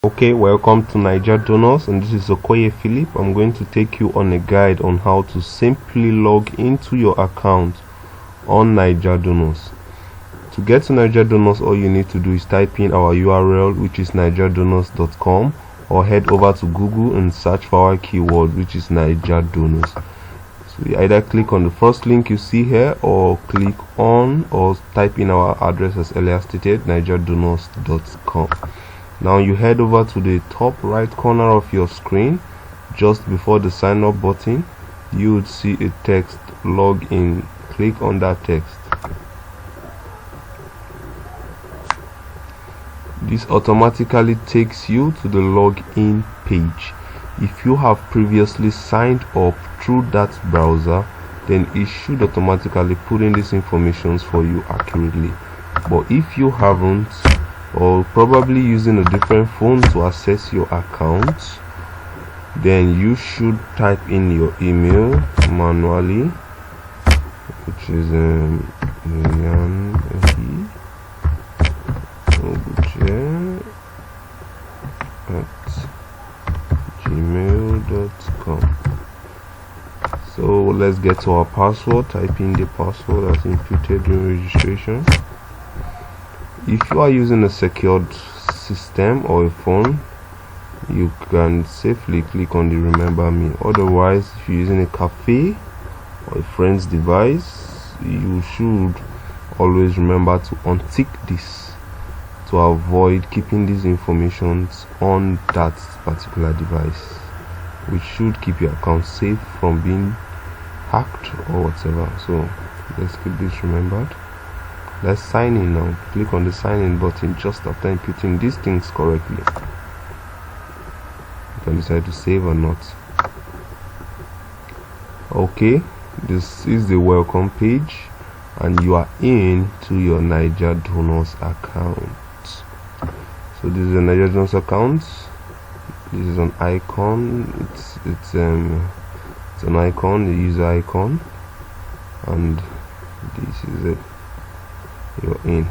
Okay, welcome to Naija Donors, and this is Okoye Philip. I'm going to take you on a guide on how to simply log into your account on Naija Donors. To get to Naija Donors, all you need to do is type in our URL, which is naijadonors.com, or head over to Google and search for our keyword, which is Naija Donors. So you either click on the first link you see here, or click on or type in our address as earlier stated, naijadonors.com. Now you head over to the top right corner of your screen. Just before the sign up button, you would see a text login. Click on that text. This automatically takes you to the login page. If you have previously signed up through that browser, then it should automatically put in these informations for you accurately. But if you haven't, or probably using a different phone to access your account, then you should type in your email manually, which is @gmail.com. So let's get to our password. Type in the password as inputted during registration. If you are using a secured system or a phone, you can safely click on the remember me. Otherwise, if you're using a cafe or a friend's device, you should always remember to untick this to avoid keeping these informations on that particular device, which should keep your account safe from being hacked or whatever. So let's keep this remembered. Let's sign in now. Click on the sign in button just after inputting these things correctly. You can decide to save or not. Okay, this is the welcome page, and you are in to your Naija Donors account. So this is a Naija Donors account. This is an icon. It's an icon, the user icon, and this is it. You're in.